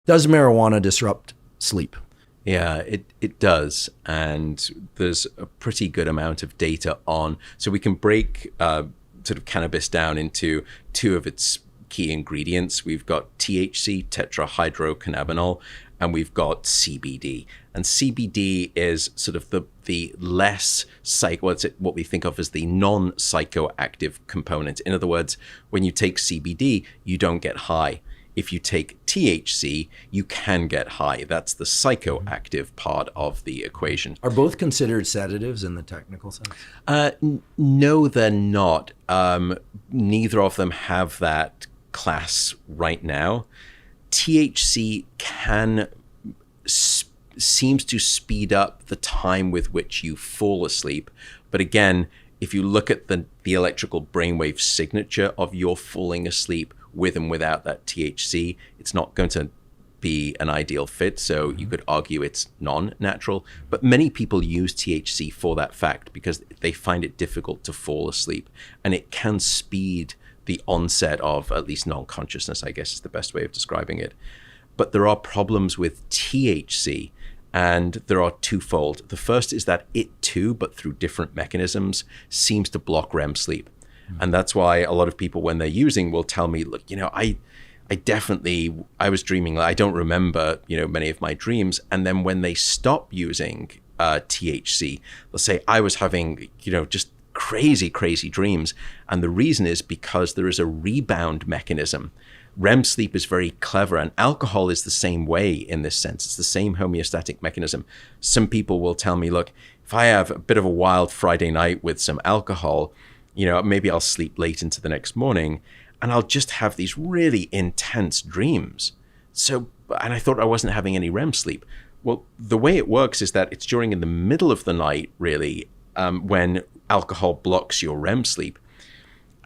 Does marijuana disrupt sleep? Yeah, it does. And there's a pretty good amount of data on, so we can break sort of cannabis down into two of its key ingredients. We've got THC, tetrahydrocannabinol, and we've got CBD. And CBD is sort of the less what we think of as the non-psychoactive component. In other words, when you take CBD, you don't get high. If you take THC, you can get high. That's the psychoactive part of the equation. Are both considered sedatives in the technical sense? No, they're not. Neither of them have that class right now. THC seems to speed up the time with which you fall asleep. But again, if you look at the electrical brainwave signature of your falling asleep with and without that THC, it's not going to be an ideal fit. So you could argue it's non-natural, but many people use THC for that fact because they find it difficult to fall asleep, and it can speed the onset of at least non-consciousness, I guess is the best way of describing it. But there are problems with THC, and there are twofold. The first is that it too, but through different mechanisms, seems to block REM sleep. And that's why a lot of people, when they're using, will tell me, look, I was dreaming. I don't remember, many of my dreams. And then when they stop using THC, they'll say, I was having, just crazy dreams. And the reason is because there is a rebound mechanism. REM sleep is very clever, and alcohol is the same way in this sense. It's the same homeostatic mechanism. Some people will tell me, look, if I have a bit of a wild Friday night with some alcohol, maybe I'll sleep late into the next morning and I'll just have these really intense dreams. And I thought I wasn't having any REM sleep. Well, the way it works is that it's in the middle of the night, really, when alcohol blocks your REM sleep.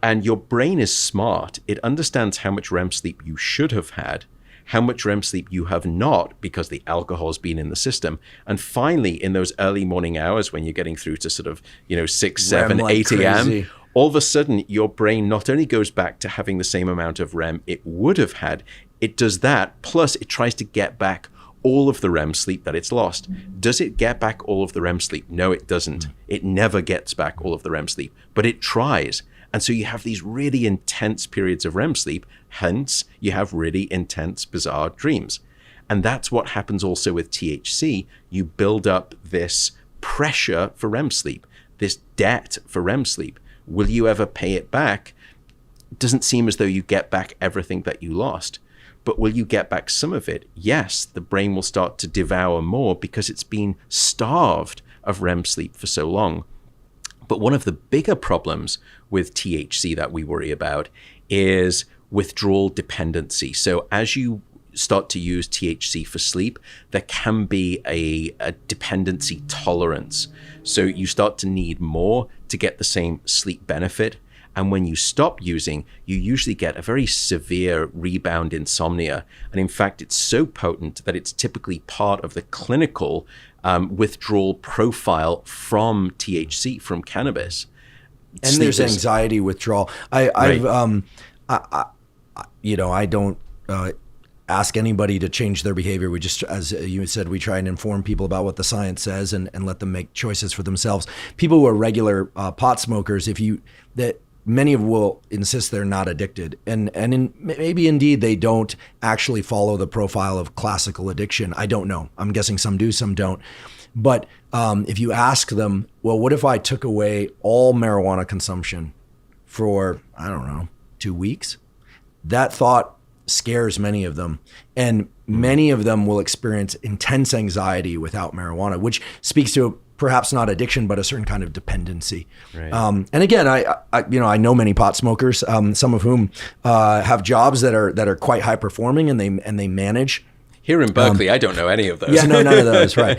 And your brain is smart. It understands how much REM sleep you should have had, how much REM sleep you have not because the alcohol's been in the system. And finally, in those early morning hours when you're getting through to sort of, 6, 7, REM like 8 a.m., all of a sudden your brain not only goes back to having the same amount of REM it would have had, it does that, plus it tries to get back all of the REM sleep that it's lost. Does it get back all of the REM sleep? No, it doesn't. It never gets back all of the REM sleep, but it tries. And so you have these really intense periods of REM sleep, hence you have really intense, bizarre dreams. And that's what happens also with THC. You build up this pressure for REM sleep, this debt for REM sleep. Will you ever pay it back? It doesn't seem as though you get back everything that you lost. But will you get back some of it? Yes, the brain will start to devour more because it's been starved of REM sleep for so long. But one of the bigger problems with THC that we worry about is withdrawal dependency. So as you start to use THC for sleep, there can be a dependency tolerance. So you start to need more to get the same sleep benefit. And when you stop using, you usually get a very severe rebound insomnia. And in fact, it's so potent that it's typically part of the clinical withdrawal profile from THC, from cannabis. And there's anxiety withdrawal. I don't ask anybody to change their behavior. We just, as you said, we try and inform people about what the science says and let them make choices for themselves. People who are regular pot smokers, many will insist they're not addicted, and maybe indeed they don't actually follow the profile of classical addiction. I don't know. I'm guessing some do, some don't. But if you ask them, well, what if I took away all marijuana consumption for, 2 weeks? That thought scares many of them. And many of them will experience intense anxiety without marijuana, which speaks to perhaps not addiction, but a certain kind of dependency. Right. And again, I know many pot smokers, some of whom have jobs that are quite high performing, and they manage. Here in Berkeley, I don't know any of those. Yeah, no, none of those. Right.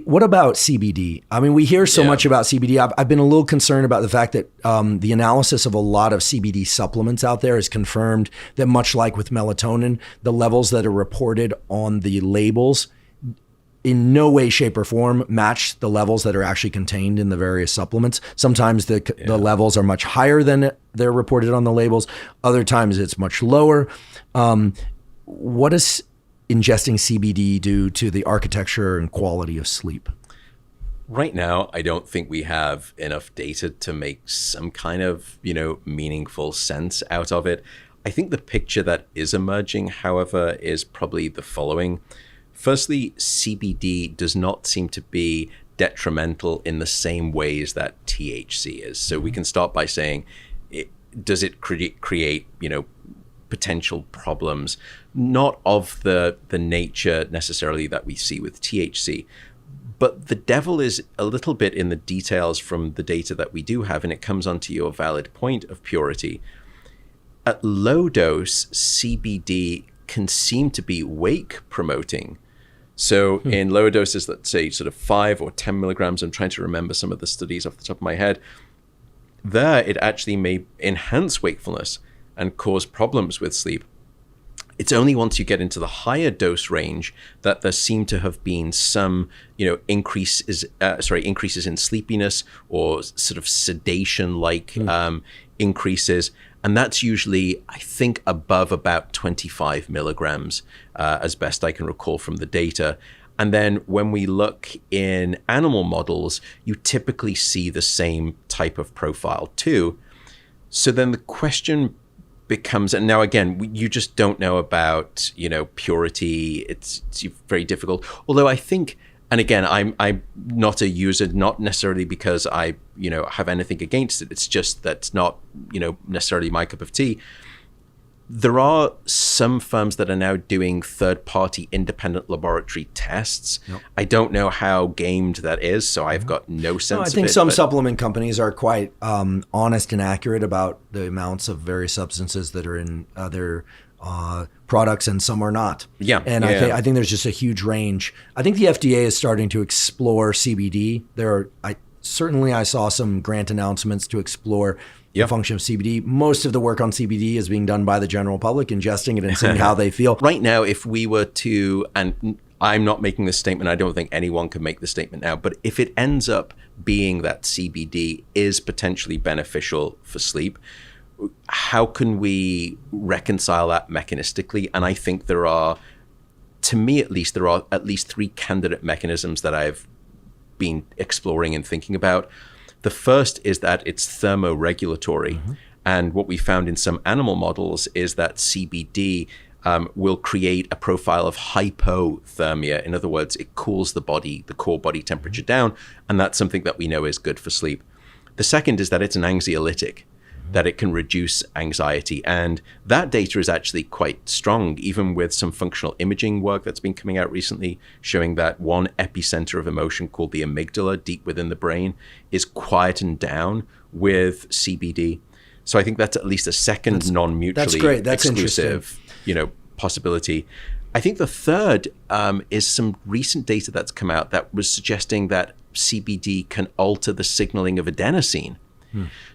What about CBD? I mean, we hear so much about CBD. I've been a little concerned about the fact that the analysis of a lot of CBD supplements out there has confirmed that, much like with melatonin, the levels that are reported on the labels in no way, shape, or form match the levels that are actually contained in the various supplements. Sometimes the levels are much higher than they're reported on the labels. Other times it's much lower. what does ingesting CBD do to the architecture and quality of sleep? Right now, I don't think we have enough data to make some kind of, meaningful sense out of it. I think the picture that is emerging, however, is probably the following. Firstly, CBD does not seem to be detrimental in the same ways that THC is. So we can start by saying, does it create, potential problems, not of the nature necessarily that we see with THC. But the devil is a little bit in the details from the data that we do have, and it comes onto your valid point of purity. At low dose, CBD can seem to be wake promoting. So in lower doses, let's say sort of 5 or 10 milligrams, I'm trying to remember some of the studies off the top of my head, there it actually may enhance wakefulness and cause problems with sleep. It's only once you get into the higher dose range that there seem to have been some, increases in sleepiness or sort of sedation-like increases. And that's usually, I think, above about 25 milligrams, as best I can recall from the data. And then when we look in animal models, you typically see the same type of profile too. So then the question becomes, and now again, you just don't know about, purity. It's very difficult. Although I think, and again, I'm not a user, not necessarily because I, have anything against it. It's just that's not, necessarily my cup of tea. There are some firms that are now doing third-party independent laboratory tests. Yep. I don't know how gamed that is, so I've got no sense of it. I think some supplement companies are quite honest and accurate about the amounts of various substances that are in their products, and some are not. Yeah. And I think there's just a huge range. I think the FDA is starting to explore CBD. I saw some grant announcements to explore the function of CBD. Most of the work on CBD is being done by the general public, ingesting it and seeing how they feel. Right now, if we were to, and I'm not making this statement, I don't think anyone can make the statement now, but if it ends up being that CBD is potentially beneficial for sleep, how can we reconcile that mechanistically? And I think there are, to me at least, there are at least 3 candidate mechanisms that I've been exploring and thinking about. The first is that it's thermoregulatory. And what we found in some animal models is that CBD will create a profile of hypothermia. In other words, it cools the body, the core body temperature down. And that's something that we know is good for sleep. The second is that it's an anxiolytic, that it can reduce anxiety. And that data is actually quite strong, even with some functional imaging work that's been coming out recently, showing that one epicenter of emotion called the amygdala, deep within the brain, is quietened down with CBD. So I think that's at least a second non-mutually exclusive, possibility. I think the third is some recent data that's come out that was suggesting that CBD can alter the signaling of adenosine.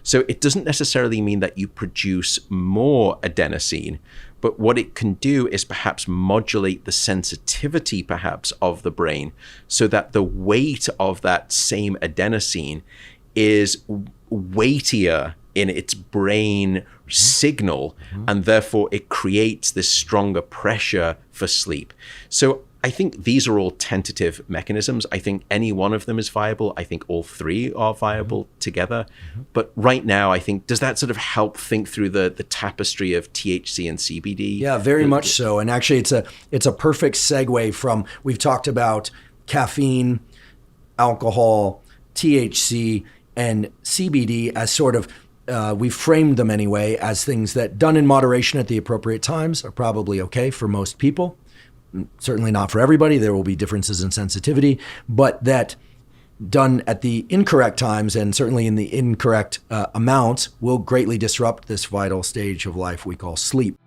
So it doesn't necessarily mean that you produce more adenosine, but what it can do is perhaps modulate the sensitivity perhaps of the brain so that the weight of that same adenosine is weightier in its brain signal, and therefore it creates this stronger pressure for sleep. So I think these are all tentative mechanisms. I think any one of them is viable. I think all 3 are viable together. But right now, I think, does that sort of help think through the tapestry of THC and CBD? Yeah, very much so. And actually, it's a perfect segue from, we've talked about caffeine, alcohol, THC, and CBD as sort of, we've framed them anyway as things that done in moderation at the appropriate times are probably okay for most people. Certainly not for everybody. There will be differences in sensitivity, but that done at the incorrect times and certainly in the incorrect amounts will greatly disrupt this vital stage of life we call sleep.